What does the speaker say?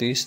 30